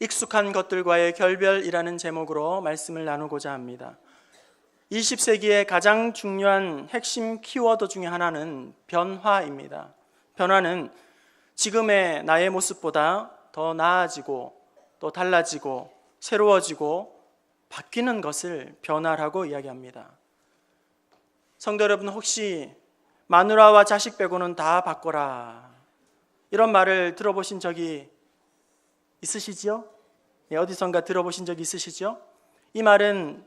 익숙한 것들과의 결별이라는 제목으로 말씀을 나누고자 합니다. 20세기의 가장 중요한 핵심 키워드 중에 하나는 변화입니다. 변화는 지금의 나의 모습보다 더 나아지고 또 달라지고 새로워지고 바뀌는 것을 변화라고 이야기합니다. 성도 여러분, 혹시 마누라와 자식 빼고는 다 바꿔라, 이런 말을 들어보신 적이 있으시지요? 어디선가 들어보신 적이 있으시죠? 이 말은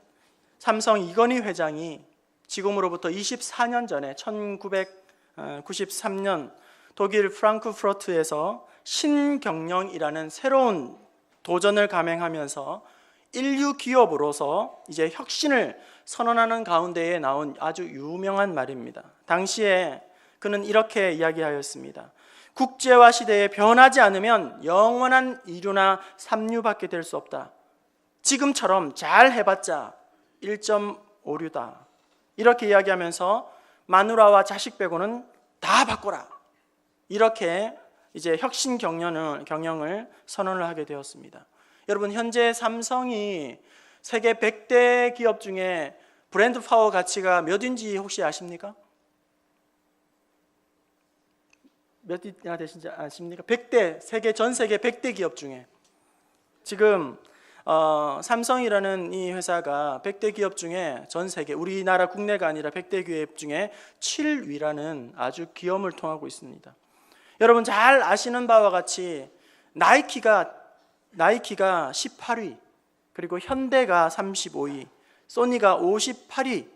삼성 이건희 회장이 지금으로부터 24년 전에 1993년 독일 프랑크푸르트에서 신경영이라는 새로운 도전을 감행하면서 인류 기업으로서 이제 혁신을 선언하는 가운데에 나온 아주 유명한 말입니다. 당시에 그는 이렇게 이야기하였습니다. 국제화 시대에 변하지 않으면 영원한 인류나 삼류밖에 될 수 없다. 지금처럼 잘 해봤자 1.5류다. 이렇게 이야기하면서 마누라와 자식 빼고는 다 바꿔라. 이렇게 이제 혁신 경영을 선언을 하게 되었습니다. 여러분, 현재 삼성이 세계 100대 기업 중에 브랜드 파워 가치가 몇인지 혹시 아십니까? 몇이나 되신지 아십니까? 100대, 전 세계 100대 기업 중에 지금 삼성이라는 이 회사가 100대 기업 중에 전 세계, 우리나라 국내가 아니라 100대 기업 중에 7위라는 아주 기염을 통하고 있습니다. 여러분 잘 아시는 바와 같이 나이키가 18위, 그리고 현대가 35위, 소니가 58위,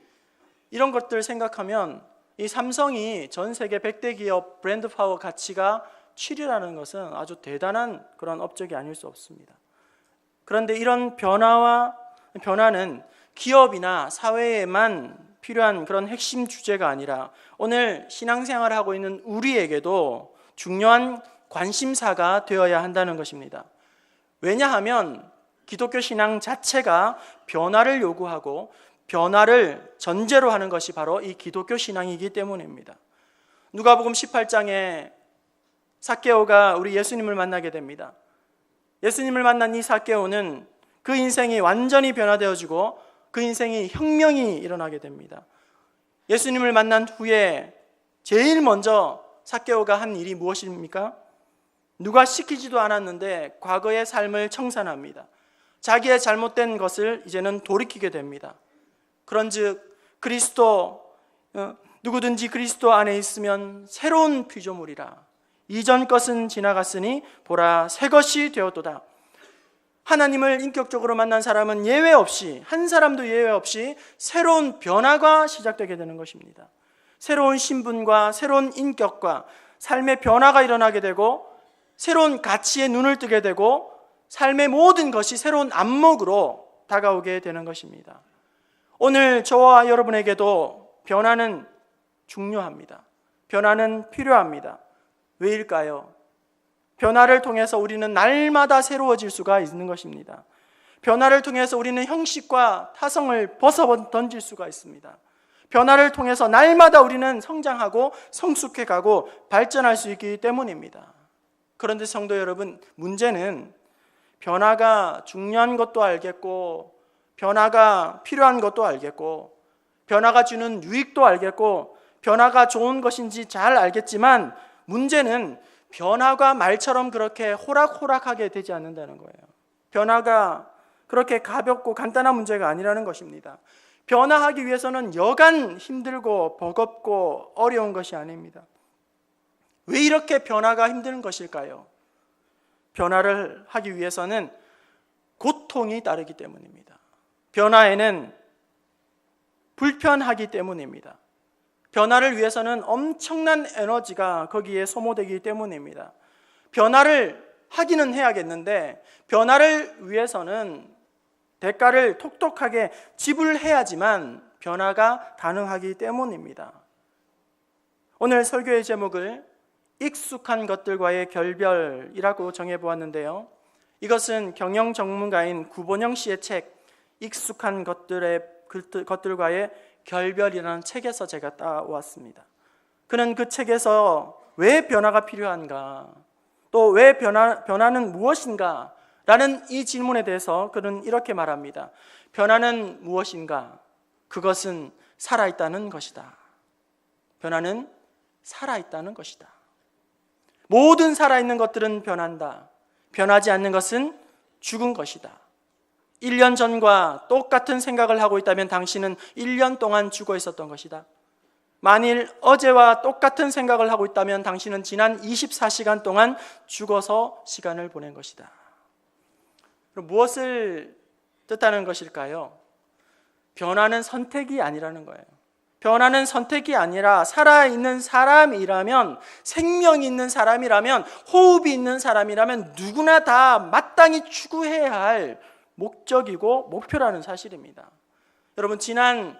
이런 것들 생각하면 이 삼성이 전 세계 100대 기업 브랜드 파워 가치가 7위라는 것은 아주 대단한 그런 업적이 아닐 수 없습니다. 그런데 이런 변화는 기업이나 사회에만 필요한 그런 핵심 주제가 아니라 오늘 신앙생활을 하고 있는 우리에게도 중요한 관심사가 되어야 한다는 것입니다. 왜냐하면 기독교 신앙 자체가 변화를 요구하고 변화를 전제로 하는 것이 바로 이 기독교 신앙이기 때문입니다. 누가복음 18장에 삭개오가 우리 예수님을 만나게 됩니다. 예수님을 만난 이 삭개오는 그 인생이 완전히 변화되어지고 그 인생이 혁명이 일어나게 됩니다. 예수님을 만난 후에 제일 먼저 삭개오가 한 일이 무엇입니까? 누가 시키지도 않았는데 과거의 삶을 청산합니다. 자기의 잘못된 것을 이제는 돌이키게 됩니다. 그런즉 누구든지 그리스도 안에 있으면 새로운 피조물이라. 이전 것은 지나갔으니 보라 새 것이 되었도다. 하나님을 인격적으로 만난 사람은 예외 없이, 한 사람도 예외 없이 새로운 변화가 시작되게 되는 것입니다. 새로운 신분과 새로운 인격과 삶의 변화가 일어나게 되고 새로운 가치에 눈을 뜨게 되고 삶의 모든 것이 새로운 안목으로 다가오게 되는 것입니다. 오늘 저와 여러분에게도 변화는 중요합니다. 변화는 필요합니다. 왜일까요? 변화를 통해서 우리는 날마다 새로워질 수가 있는 것입니다. 변화를 통해서 우리는 형식과 타성을 벗어 던질 수가 있습니다. 변화를 통해서 날마다 우리는 성장하고 성숙해가고 발전할 수 있기 때문입니다. 그런데 성도 여러분, 문제는 변화가 중요한 것도 알겠고 변화가 필요한 것도 알겠고 변화가 주는 유익도 알겠고 변화가 좋은 것인지 잘 알겠지만 문제는 변화가 말처럼 그렇게 호락호락하게 되지 않는다는 거예요. 변화가 그렇게 가볍고 간단한 문제가 아니라는 것입니다. 변화하기 위해서는 여간 힘들고 버겁고 어려운 것이 아닙니다. 왜 이렇게 변화가 힘든 것일까요? 변화를 하기 위해서는 고통이 따르기 때문입니다. 변화에는 불편하기 때문입니다. 변화를 위해서는 엄청난 에너지가 거기에 소모되기 때문입니다. 변화를 하기는 해야겠는데 변화를 위해서는 대가를 톡톡하게 지불해야지만 변화가 가능하기 때문입니다. 오늘 설교의 제목을 익숙한 것들과의 결별이라고 정해보았는데요. 이것은 경영 전문가인 구본영 씨의 책 익숙한 것들과의 결별이라는 책에서 제가 따왔습니다. 그는 그 책에서 왜 변화가 필요한가, 또 왜 변화는 무엇인가 라는 이 질문에 대해서 그는 이렇게 말합니다. 변화는 무엇인가? 그것은 살아있다는 것이다. 변화는 살아있다는 것이다. 모든 살아있는 것들은 변한다. 변하지 않는 것은 죽은 것이다. 1년 전과 똑같은 생각을 하고 있다면 당신은 1년 동안 죽어 있었던 것이다. 만일 어제와 똑같은 생각을 하고 있다면 당신은 지난 24시간 동안 죽어서 시간을 보낸 것이다. 그럼 무엇을 뜻하는 것일까요? 변화는 선택이 아니라는 거예요. 변화는 선택이 아니라 살아있는 사람이라면, 생명이 있는 사람이라면, 호흡이 있는 사람이라면 누구나 다 마땅히 추구해야 할 목적이고 목표라는 사실입니다. 여러분, 지난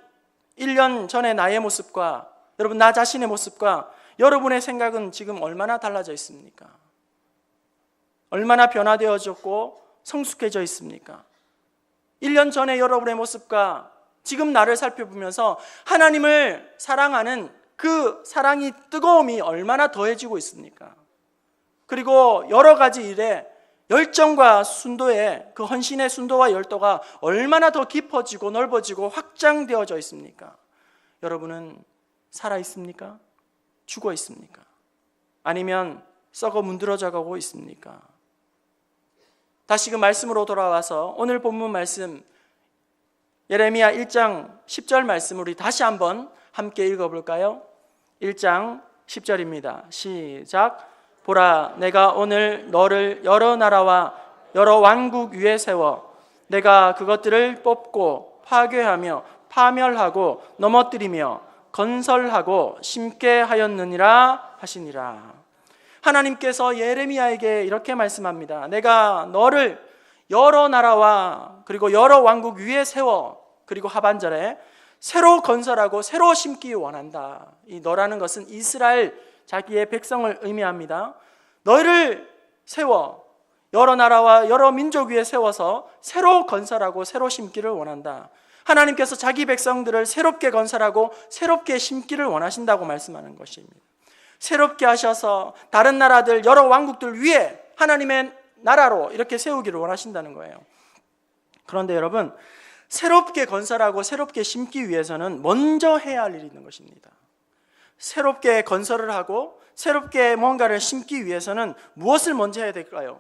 1년 전의 나의 모습과 여러분 나 자신의 모습과 여러분의 생각은 지금 얼마나 달라져 있습니까? 얼마나 변화되어졌고 성숙해져 있습니까? 1년 전의 여러분의 모습과 지금 나를 살펴보면서 하나님을 사랑하는 그 사랑이, 뜨거움이 얼마나 더해지고 있습니까? 그리고 여러 가지 일에 열정과 순도에, 그 헌신의 순도와 열도가 얼마나 더 깊어지고 넓어지고 확장되어져 있습니까? 여러분은 살아 있습니까? 죽어 있습니까? 아니면 썩어 문드러져 가고 있습니까? 다시 그 말씀으로 돌아와서 오늘 본문 말씀 예레미야 1장 10절 말씀 우리 다시 한번 함께 읽어볼까요? 1장 10절입니다. 시작. 보라, 내가 오늘 너를 여러 나라와 여러 왕국 위에 세워 내가 그것들을 뽑고 파괴하며 파멸하고 넘어뜨리며 건설하고 심게 하였느니라 하시니라. 하나님께서 예레미야에게 이렇게 말씀합니다. 내가 너를 여러 나라와 그리고 여러 왕국 위에 세워, 그리고 하반절에 새로 건설하고 새로 심기 원한다. 이 너라는 것은 이스라엘, 자기의 백성을 의미합니다. 너희를 세워 여러 나라와 여러 민족 위에 세워서 새로 건설하고 새로 심기를 원한다. 하나님께서 자기 백성들을 새롭게 건설하고 새롭게 심기를 원하신다고 말씀하는 것입니다. 새롭게 하셔서 다른 나라들, 여러 왕국들 위에 하나님의 나라로 이렇게 세우기를 원하신다는 거예요. 그런데 여러분, 새롭게 건설하고 새롭게 심기 위해서는 먼저 해야 할 일이 있는 것입니다. 새롭게 건설을 하고 새롭게 뭔가를 심기 위해서는 무엇을 먼저 해야 될까요?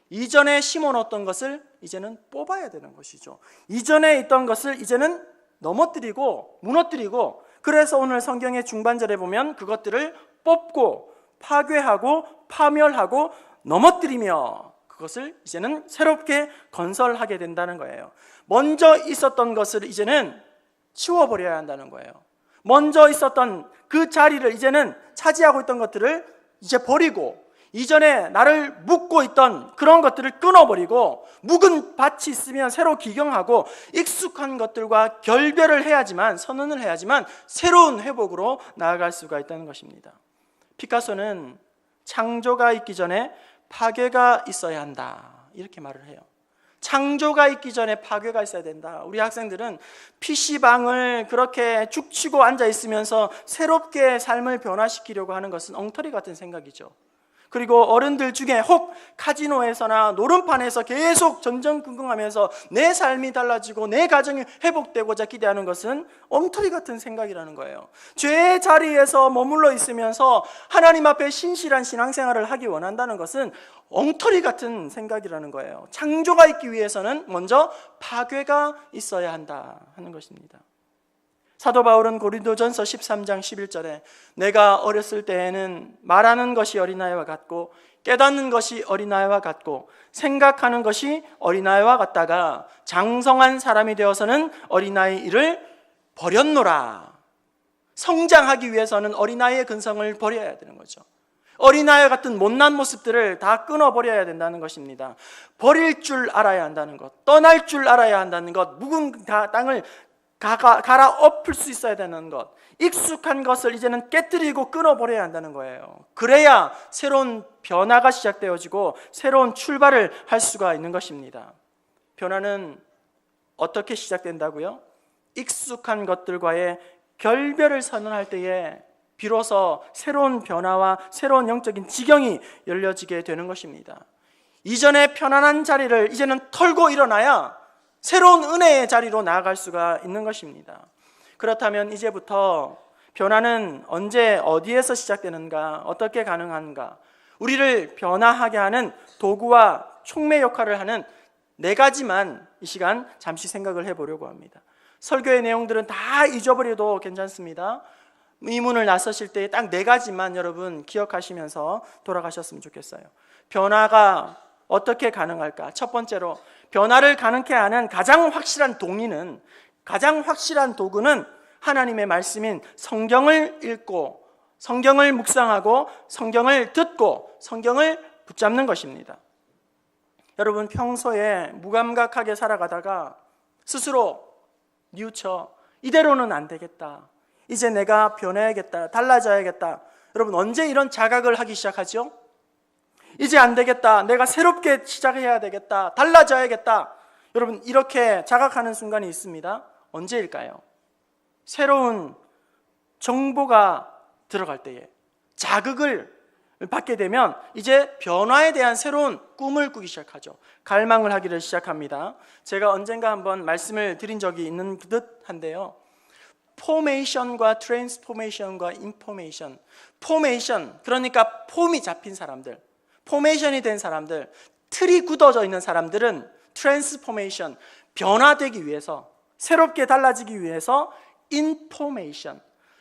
이전에 심어놓았던 것을 이제는 뽑아야 되는 것이죠. 이전에 있던 것을 이제는 넘어뜨리고 무너뜨리고, 그래서 오늘 성경의 중반절에 보면 그것들을 뽑고 파괴하고 파멸하고 넘어뜨리며 그것을 이제는 새롭게 건설하게 된다는 거예요. 먼저 있었던 것을 이제는 치워버려야 한다는 거예요. 먼저 있었던 그 자리를, 이제는 차지하고 있던 것들을 이제 버리고, 이전에 나를 묶고 있던 그런 것들을 끊어버리고, 묵은 밭이 있으면 새로 기경하고 익숙한 것들과 결별을 해야지만, 선언을 해야지만 새로운 회복으로 나아갈 수가 있다는 것입니다. 피카소는 창조가 있기 전에 파괴가 있어야 한다, 이렇게 말을 해요. 창조가 있기 전에 파괴가 있어야 된다. 우리 학생들은 PC방을 그렇게 죽치고 앉아 있으면서 새롭게 삶을 변화시키려고 하는 것은 엉터리 같은 생각이죠. 그리고 어른들 중에 혹 카지노에서나 노름판에서 계속 전전긍긍하면서 내 삶이 달라지고 내 가정이 회복되고자 기대하는 것은 엉터리 같은 생각이라는 거예요. 죄의 자리에서 머물러 있으면서 하나님 앞에 신실한 신앙생활을 하기 원한다는 것은 엉터리 같은 생각이라는 거예요. 창조가 있기 위해서는 먼저 파괴가 있어야 한다 하는 것입니다. 사도 바울은 고린도전서 13장 11절에 내가 어렸을 때에는 말하는 것이 어린아이와 같고 깨닫는 것이 어린아이와 같고 생각하는 것이 어린아이와 같다가 장성한 사람이 되어서는 어린아이 일을 버렸노라. 성장하기 위해서는 어린아이의 근성을 버려야 되는 거죠. 어린아이 같은 못난 모습들을 다 끊어버려야 된다는 것입니다. 버릴 줄 알아야 한다는 것, 떠날 줄 알아야 한다는 것, 묵은 땅을 갈아 엎을 수 있어야 되는 것, 익숙한 것을 이제는 깨뜨리고 끊어버려야 한다는 거예요. 그래야 새로운 변화가 시작되어지고 새로운 출발을 할 수가 있는 것입니다. 변화는 어떻게 시작된다고요? 익숙한 것들과의 결별을 선언할 때에 비로소 새로운 변화와 새로운 영적인 지경이 열려지게 되는 것입니다. 이전의 편안한 자리를 이제는 털고 일어나야 새로운 은혜의 자리로 나아갈 수가 있는 것입니다. 그렇다면 이제부터 변화는 언제 어디에서 시작되는가, 어떻게 가능한가, 우리를 변화하게 하는 도구와 촉매 역할을 하는 네 가지만 이 시간 잠시 생각을 해보려고 합니다. 설교의 내용들은 다 잊어버려도 괜찮습니다. 의문을 나서실 때 딱 네 가지만 여러분 기억하시면서 돌아가셨으면 좋겠어요. 변화가 어떻게 가능할까? 첫 번째로, 변화를 가능케 하는 가장 확실한 도구는 하나님의 말씀인 성경을 읽고, 성경을 묵상하고, 성경을 듣고, 성경을 붙잡는 것입니다. 여러분, 평소에 무감각하게 살아가다가 스스로 뉘우쳐 이대로는 안 되겠다, 이제 내가 변해야겠다, 달라져야겠다. 여러분, 언제 이런 자각을 하기 시작하죠? 이제 안 되겠다, 내가 새롭게 시작해야 되겠다, 달라져야겠다. 여러분, 이렇게 자각하는 순간이 있습니다. 언제일까요? 새로운 정보가 들어갈 때에, 자극을 받게 되면 이제 변화에 대한 새로운 꿈을 꾸기 시작하죠. 갈망을 하기를 시작합니다. 제가 언젠가 한번 말씀을 드린 적이 있는 듯한데요, 포메이션과 트랜스포메이션과 인포메이션. 포메이션, 그러니까 폼이 잡힌 사람들, 포메이션이 된 사람들, 틀이 굳어져 있는 사람들은 트랜스포메이션, 변화되기 위해서, 새롭게 달라지기 위해서 인포메이션,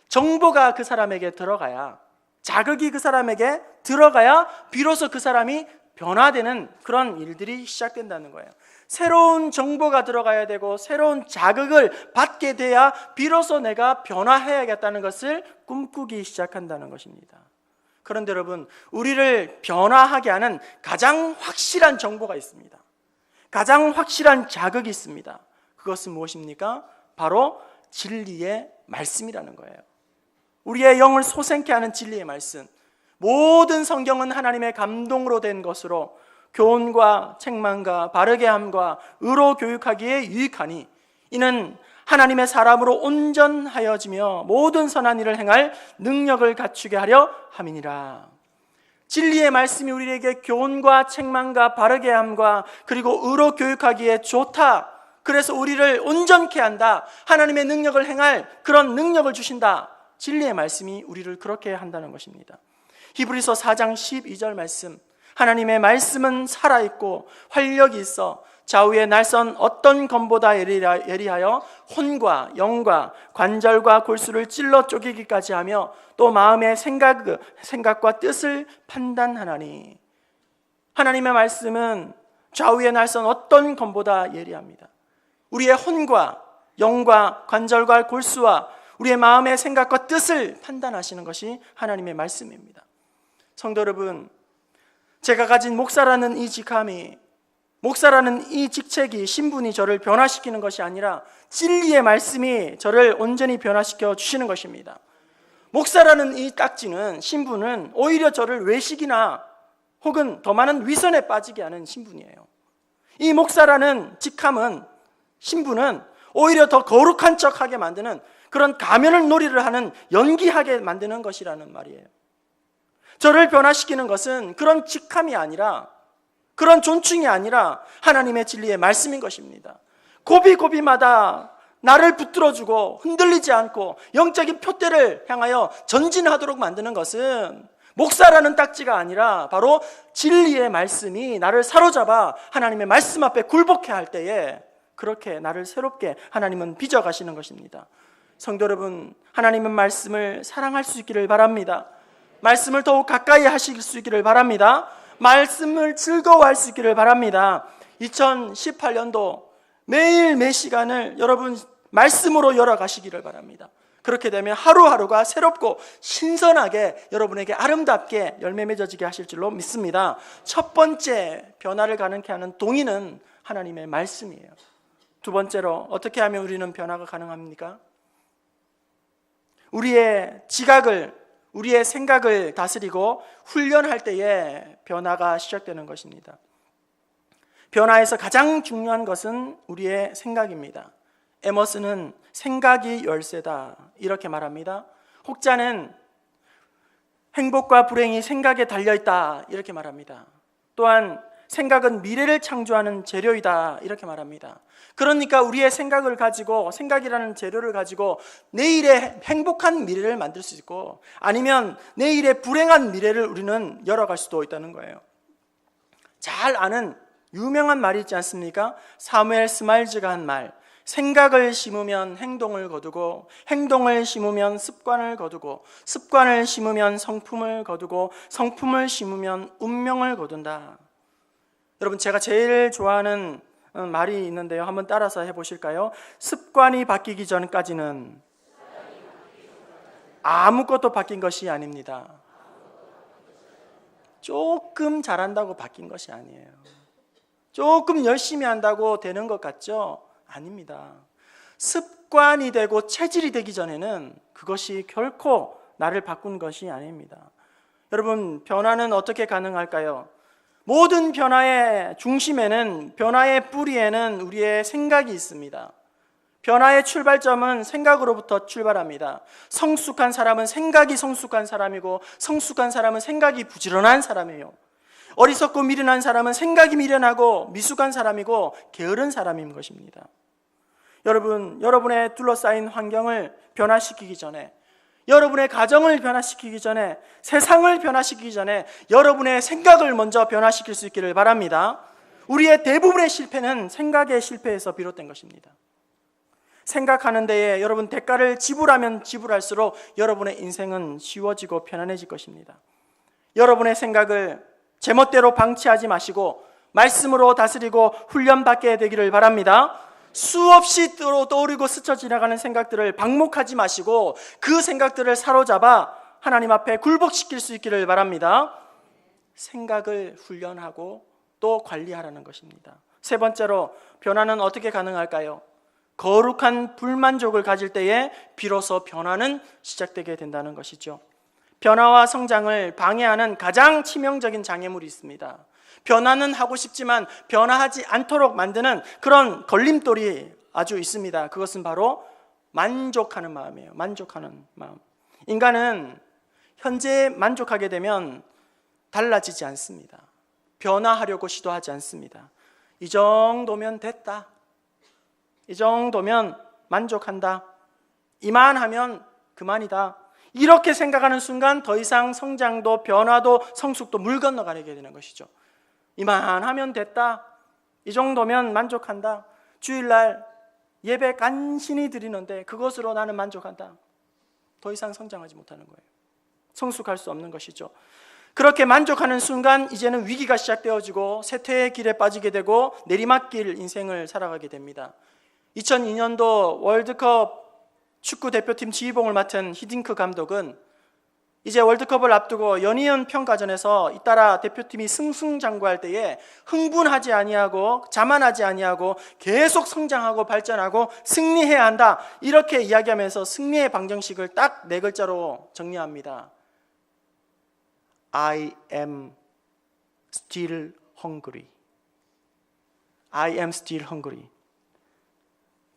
정보가 그 사람에게 들어가야, 자극이 그 사람에게 들어가야 비로소 그 사람이 변화되는 그런 일들이 시작된다는 거예요. 새로운 정보가 들어가야 되고 새로운 자극을 받게 돼야 비로소 내가 변화해야겠다는 것을 꿈꾸기 시작한다는 것입니다. 그런데 여러분, 우리를 변화하게 하는 가장 확실한 정보가 있습니다. 가장 확실한 자극이 있습니다. 그것은 무엇입니까? 바로 진리의 말씀이라는 거예요. 우리의 영을 솟생케 하는 진리의 말씀. 모든 성경은 하나님의 감동으로 된 것으로 교훈과 책망과 바르게 함과 의로 교육하기에 유익하니 이는 하나님의 사람으로 온전하여지며 모든 선한 일을 행할 능력을 갖추게 하려 함이니라. 진리의 말씀이 우리에게 교훈과 책망과 바르게 함과 그리고 의로 교육하기에 좋다. 그래서 우리를 온전케 한다. 하나님의 능력을 행할 그런 능력을 주신다. 진리의 말씀이 우리를 그렇게 한다는 것입니다. 히브리서 4장 12절 말씀, 하나님의 말씀은 살아있고 활력이 있어 좌우의 날선 어떤 검보다 예리하여 혼과 영과 관절과 골수를 찔러 쪼개기까지 하며 또 마음의 생각과 뜻을 판단하나니. 하나님의 말씀은 좌우의 날선 어떤 검보다 예리합니다. 우리의 혼과 영과 관절과 골수와 우리의 마음의 생각과 뜻을 판단하시는 것이 하나님의 말씀입니다. 성도 여러분, 제가 가진 목사라는 이 직함이, 목사라는 이 직책이, 신분이 저를 변화시키는 것이 아니라 진리의 말씀이 저를 온전히 변화시켜 주시는 것입니다. 목사라는 이 딱지는, 신분은 오히려 저를 외식이나 혹은 더 많은 위선에 빠지게 하는 신분이에요. 이 목사라는 직함은, 신분은 오히려 더 거룩한 척하게 만드는 그런 가면을 놀이를 하는, 연기하게 만드는 것이라는 말이에요. 저를 변화시키는 것은 그런 직함이 아니라, 그런 존칭이 아니라 하나님의 진리의 말씀인 것입니다. 고비고비마다 나를 붙들어주고 흔들리지 않고 영적인 표대를 향하여 전진하도록 만드는 것은 목사라는 딱지가 아니라 바로 진리의 말씀이 나를 사로잡아 하나님의 말씀 앞에 굴복해 할 때에 그렇게 나를 새롭게 하나님은 빚어가시는 것입니다. 성도 여러분, 하나님의 말씀을 사랑할 수 있기를 바랍니다. 말씀을 더욱 가까이 하실 수 있기를 바랍니다. 말씀을 즐거워할 수 있기를 바랍니다. 2018년도 매일 매 시간을 여러분 말씀으로 열어가시기를 바랍니다. 그렇게 되면 하루하루가 새롭고 신선하게 여러분에게 아름답게 열매 맺어지게 하실 줄로 믿습니다. 첫 번째 변화를 가능케 하는 동의는 하나님의 말씀이에요. 두 번째로, 어떻게 하면 우리는 변화가 가능합니까? 우리의 지각을, 우리의 생각을 다스리고 훈련할 때에 변화가 시작되는 것입니다. 변화에서 가장 중요한 것은 우리의 생각입니다. 에머스는 생각이 열쇠다 이렇게 말합니다. 혹자는 행복과 불행이 생각에 달려있다 이렇게 말합니다. 또한 생각은 미래를 창조하는 재료이다 이렇게 말합니다. 그러니까 우리의 생각을 가지고, 생각이라는 재료를 가지고 내일의 행복한 미래를 만들 수 있고, 아니면 내일의 불행한 미래를 우리는 열어갈 수도 있다는 거예요. 잘 아는 유명한 말이 있지 않습니까? 사무엘 스마일즈가 한 말, 생각을 심으면 행동을 거두고, 행동을 심으면 습관을 거두고, 습관을 심으면 성품을 거두고, 성품을 심으면 운명을 거둔다. 여러분, 제가 제일 좋아하는 말이 있는데요, 한번 따라서 해보실까요? 습관이 바뀌기 전까지는 아무것도 바뀐 것이 아닙니다. 조금 잘한다고 바뀐 것이 아니에요. 조금 열심히 한다고 되는 것 같죠? 아닙니다. 습관이 되고 체질이 되기 전에는 그것이 결코 나를 바꾼 것이 아닙니다. 여러분, 변화는 어떻게 가능할까요? 모든 변화의 중심에는, 변화의 뿌리에는 우리의 생각이 있습니다. 변화의 출발점은 생각으로부터 출발합니다. 성숙한 사람은 생각이 성숙한 사람이고, 성숙한 사람은 생각이 부지런한 사람이에요. 어리석고 미련한 사람은 생각이 미련하고 미숙한 사람이고 게으른 사람인 것입니다. 여러분, 여러분의 둘러싸인 환경을 변화시키기 전에, 여러분의 가정을 변화시키기 전에, 세상을 변화시키기 전에 여러분의 생각을 먼저 변화시킬 수 있기를 바랍니다. 우리의 대부분의 실패는 생각의 실패에서 비롯된 것입니다. 생각하는 데에 여러분 대가를 지불하면 지불할수록 여러분의 인생은 쉬워지고 편안해질 것입니다. 여러분의 생각을 제멋대로 방치하지 마시고 말씀으로 다스리고 훈련받게 되기를 바랍니다. 수없이 떠오르고 스쳐 지나가는 생각들을 방목하지 마시고 그 생각들을 사로잡아 하나님 앞에 굴복시킬 수 있기를 바랍니다. 생각을 훈련하고 또 관리하라는 것입니다. 세 번째로, 변화는 어떻게 가능할까요? 거룩한 불만족을 가질 때에 비로소 변화는 시작되게 된다는 것이죠. 변화와 성장을 방해하는 가장 치명적인 장애물이 있습니다. 변화는 하고 싶지만 변화하지 않도록 만드는 그런 걸림돌이 아주 있습니다. 그것은 바로 만족하는 마음이에요. 만족하는 마음. 인간은 현재에 만족하게 되면 달라지지 않습니다. 변화하려고 시도하지 않습니다. 이 정도면 됐다, 이 정도면 만족한다, 이만하면 그만이다, 이렇게 생각하는 순간 더 이상 성장도 변화도 성숙도 물 건너가게 되는 것이죠. 이만하면 됐다, 이 정도면 만족한다, 주일날 예배 간신히 드리는데 그것으로 나는 만족한다, 더 이상 성장하지 못하는 거예요. 성숙할 수 없는 것이죠. 그렇게 만족하는 순간 이제는 위기가 시작되어지고 쇠퇴의 길에 빠지게 되고 내리막길 인생을 살아가게 됩니다. 2002년도 월드컵 축구 대표팀 지휘봉을 맡은 히딩크 감독은 이제 월드컵을 앞두고 연이은 평가전에서 잇따라 대표팀이 승승장구할 때에 흥분하지 아니하고 자만하지 아니하고 계속 성장하고 발전하고 승리해야 한다, 이렇게 이야기하면서 승리의 방정식을 딱 4글자로 정리합니다. I am still hungry. I am still hungry.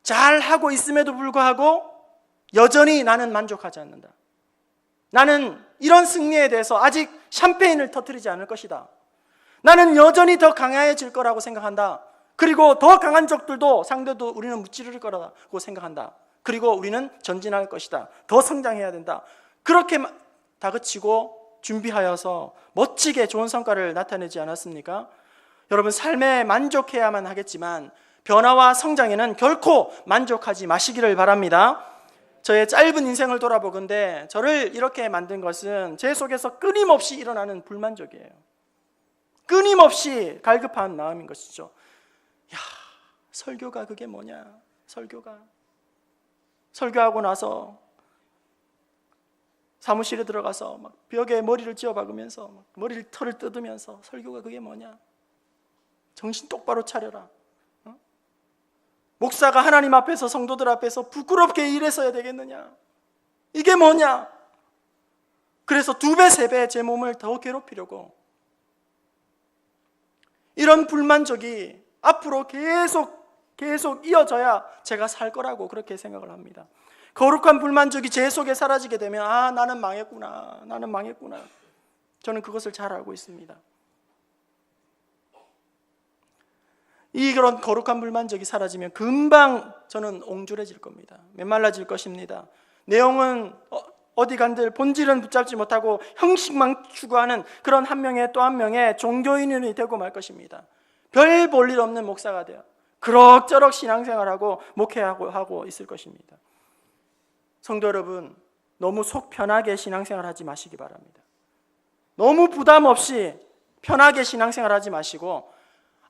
잘하고 있음에도 불구하고 여전히 나는 만족하지 않는다. 나는 이런 승리에 대해서 아직 샴페인을 터뜨리지 않을 것이다. 나는 여전히 더 강해질 거라고 생각한다. 그리고 더 강한 적들도, 상대도 우리는 무찌르릴 거라고 생각한다. 그리고 우리는 전진할 것이다. 더 성장해야 된다. 그렇게 다그치고 준비하여서 멋지게 좋은 성과를 나타내지 않았습니까? 여러분, 삶에 만족해야만 하겠지만 변화와 성장에는 결코 만족하지 마시기를 바랍니다. 저의 짧은 인생을 돌아보건대 저를 이렇게 만든 것은 제 속에서 끊임없이 일어나는 불만족이에요. 끊임없이 갈급한 마음인 것이죠. 야, 설교가 그게 뭐냐? 설교하고 나서 사무실에 들어가서 막 벽에 머리를 찧어박으면서 머리를 털을 뜯으면서 설교가 그게 뭐냐? 정신 똑바로 차려라. 목사가 하나님 앞에서, 성도들 앞에서 부끄럽게 일했어야 되겠느냐? 이게 뭐냐? 그래서 2배, 3배 제 몸을 더 괴롭히려고, 이런 불만족이 앞으로 계속 이어져야 제가 살 거라고 그렇게 생각을 합니다. 거룩한 불만족이 제 속에 사라지게 되면 나는 망했구나. 저는 그것을 잘 알고 있습니다. 그런 거룩한 불만족이 사라지면 금방 저는 옹졸해질 겁니다. 메말라질 것입니다. 내용은 어디 간들 본질은 붙잡지 못하고 형식만 추구하는 그런 한 명의 또 한 명의 종교인이 되고 말 것입니다. 별 볼 일 없는 목사가 되어 그럭저럭 신앙생활하고 목회하고 있을 것입니다. 성도 여러분, 너무 속 편하게 신앙생활하지 마시기 바랍니다. 너무 부담 없이 편하게 신앙생활하지 마시고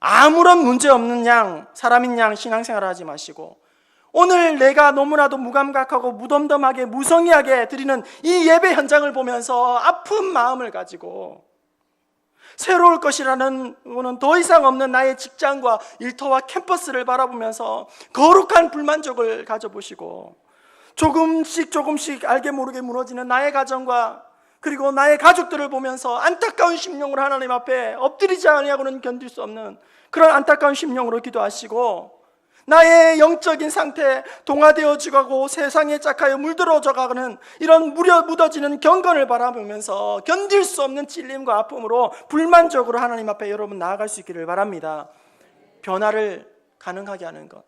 아무런 문제 없는 양, 사람인 양 신앙생활하지 마시고 오늘 내가 너무나도 무감각하고 무덤덤하게 무성의하게 드리는 이 예배 현장을 보면서 아픈 마음을 가지고 새로울 것이라는 거는 더 이상 없는 나의 직장과 일터와 캠퍼스를 바라보면서 거룩한 불만족을 가져보시고 조금씩 알게 모르게 무너지는 나의 가정과 그리고 나의 가족들을 보면서 안타까운 심령으로 하나님 앞에 엎드리지 아니하고는 견딜 수 없는 그런 안타까운 심령으로 기도하시고 나의 영적인 상태 동화되어져 가고 세상에 짝하여 물들어져 가는 이런 묻어지는 경건을 바라보면서 견딜 수 없는 찔림과 아픔으로 불만족으로 하나님 앞에 여러분 나아갈 수 있기를 바랍니다. 변화를 가능하게 하는 것,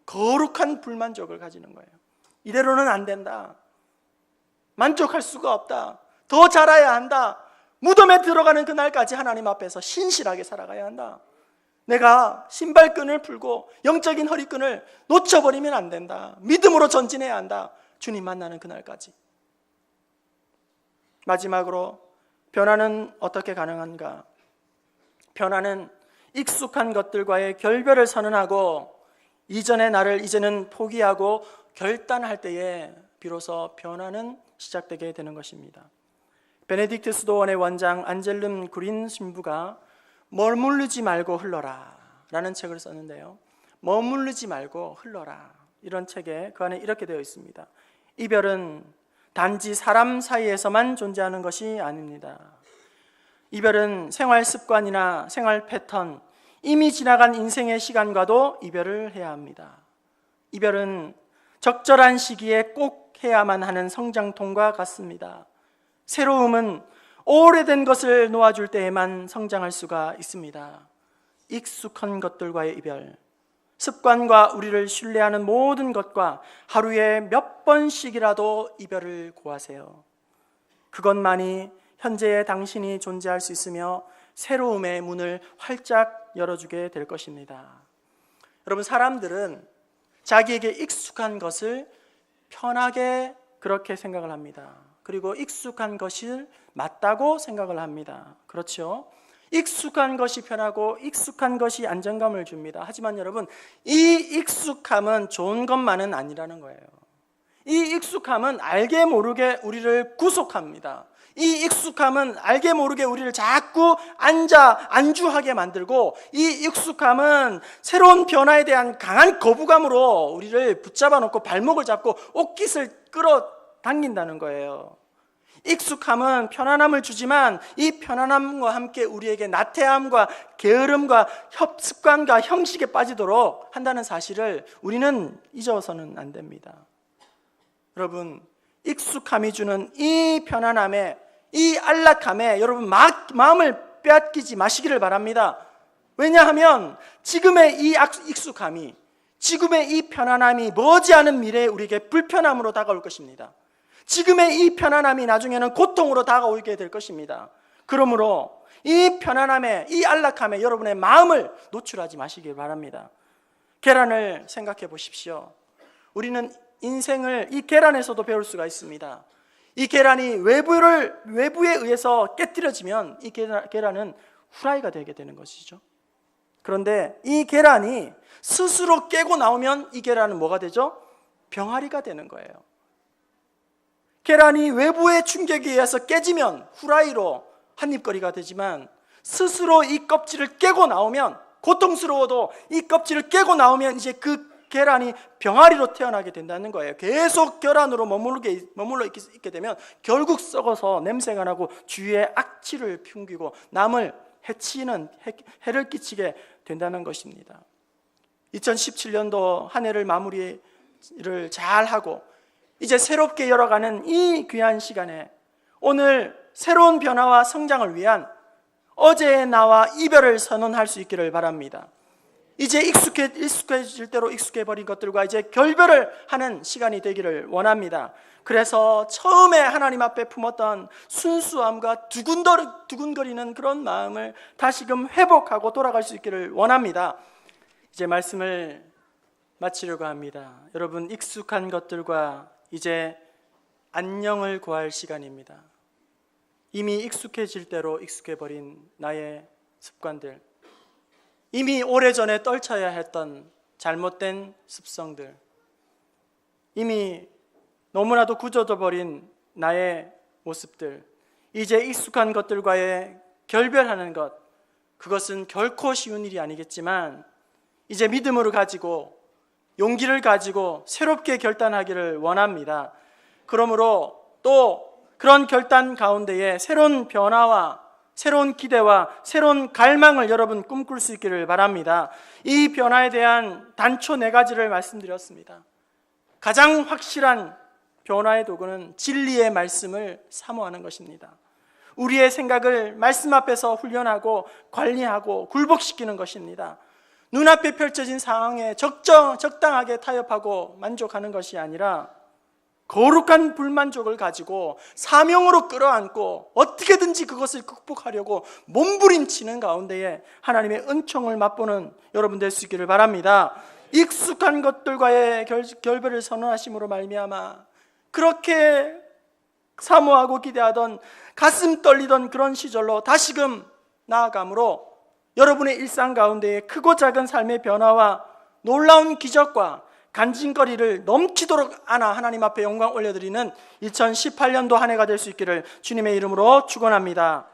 거룩한 불만족을 가지는 거예요. 이대로는 안 된다, 만족할 수가 없다, 더 자라야 한다, 무덤에 들어가는 그날까지 하나님 앞에서 신실하게 살아가야 한다. 내가 신발끈을 풀고 영적인 허리끈을 놓쳐버리면 안 된다. 믿음으로 전진해야 한다. 주님 만나는 그날까지. 마지막으로 변화는 어떻게 가능한가? 변화는 익숙한 것들과의 결별을 선언하고 이전의 나를 이제는 포기하고 결단할 때에 비로소 변화는 시작되게 되는 것입니다. 베네딕트 수도원의 원장 안젤름 구린 신부가 머무르지 말고 흘러라 라는 책을 썼는데요, 머무르지 말고 흘러라, 이런 책에 그 안에 이렇게 되어 있습니다. 이별은 단지 사람 사이에서만 존재하는 것이 아닙니다. 이별은 생활 습관이나 생활 패턴, 이미 지나간 인생의 시간과도 이별을 해야 합니다. 이별은 적절한 시기에 꼭 해야만 하는 성장통과 같습니다. 새로움은 오래된 것을 놓아줄 때에만 성장할 수가 있습니다. 익숙한 것들과의 이별, 습관과 우리를 신뢰하는 모든 것과 하루에 몇 번씩이라도 이별을 고하세요. 그것만이 현재의 당신이 존재할 수 있으며 새로움의 문을 활짝 열어주게 될 것입니다. 여러분, 사람들은 자기에게 익숙한 것을 편하게 그렇게 생각을 합니다. 그리고 익숙한 것이 맞다고 생각을 합니다. 그렇죠? 익숙한 것이 편하고 익숙한 것이 안정감을 줍니다. 하지만 여러분, 이 익숙함은 좋은 것만은 아니라는 거예요. 이 익숙함은 알게 모르게 우리를 구속합니다. 이 익숙함은 알게 모르게 우리를 자꾸 안주하게 만들고, 이 익숙함은 새로운 변화에 대한 강한 거부감으로 우리를 붙잡아 놓고 발목을 잡고 옷깃을 끌어당긴다는 거예요. 익숙함은 편안함을 주지만 이 편안함과 함께 우리에게 나태함과 게으름과 습관과 형식에 빠지도록 한다는 사실을 우리는 잊어서는 안 됩니다. 여러분, 익숙함이 주는 이 편안함에, 이 안락함에 여러분 마음을 빼앗기지 마시기를 바랍니다. 왜냐하면 지금의 이 익숙함이, 지금의 이 편안함이 머지않은 미래에 우리에게 불편함으로 다가올 것입니다. 지금의 이 편안함이 나중에는 고통으로 다가오게 될 것입니다. 그러므로 이 편안함에, 이 안락함에 여러분의 마음을 노출하지 마시길 바랍니다. 계란을 생각해 보십시오. 우리는 인생을 이 계란에서도 배울 수가 있습니다. 이 계란이 외부에 의해서 깨트려지면 이 계란은 후라이가 되게 되는 것이죠. 그런데 이 계란이 스스로 깨고 나오면 이 계란은 뭐가 되죠? 병아리가 되는 거예요. 계란이 외부의 충격에 의해서 깨지면 후라이로 한입거리가 되지만, 스스로 이 껍질을 깨고 나오면, 고통스러워도 이 껍질을 깨고 나오면 이제 그 계란이 병아리로 태어나게 된다는 거예요. 계속 계란으로 머물러 있게 되면 결국 썩어서 냄새가 나고 주위에 악취를 풍기고 남을 해를 끼치게 된다는 것입니다. 2017년도 한 해를 마무리를 잘 하고 이제 새롭게 열어가는 이 귀한 시간에 오늘 새로운 변화와 성장을 위한 어제의 나와 이별을 선언할 수 있기를 바랍니다. 이제 익숙해질 대로 익숙해버린 것들과 이제 결별을 하는 시간이 되기를 원합니다. 그래서 처음에 하나님 앞에 품었던 순수함과 두근거리는 그런 마음을 다시금 회복하고 돌아갈 수 있기를 원합니다. 이제 말씀을 마치려고 합니다. 여러분, 익숙한 것들과 이제 안녕을 구할 시간입니다. 이미 익숙해질 대로 익숙해버린 나의 습관들, 이미 오래전에 떨쳐야 했던 잘못된 습성들, 이미 너무나도 굳어져 버린 나의 모습들, 이제 익숙한 것들과의 결별하는 것, 그것은 결코 쉬운 일이 아니겠지만 이제 믿음으로 가지고 용기를 가지고 새롭게 결단하기를 원합니다. 그러므로 또 그런 결단 가운데에 새로운 변화와 새로운 기대와 새로운 갈망을 여러분 꿈꿀 수 있기를 바랍니다. 이 변화에 대한 단초 4가지를 말씀드렸습니다. 가장 확실한 변화의 도구는 진리의 말씀을 사모하는 것입니다. 우리의 생각을 말씀 앞에서 훈련하고 관리하고 굴복시키는 것입니다. 눈앞에 펼쳐진 상황에 적당하게 타협하고 만족하는 것이 아니라 거룩한 불만족을 가지고 사명으로 끌어안고 어떻게든지 그것을 극복하려고 몸부림치는 가운데에 하나님의 은총을 맛보는 여러분 될 수 있기를 바랍니다. 익숙한 것들과의 결별을 선언하심으로 말미암아 그렇게 사모하고 기대하던 가슴 떨리던 그런 시절로 다시금 나아감으로 여러분의 일상 가운데에 크고 작은 삶의 변화와 놀라운 기적과 간증거리를 넘치도록 안아 하나님 앞에 영광 올려드리는 2018년도 한 해가 될 수 있기를 주님의 이름으로 축원합니다.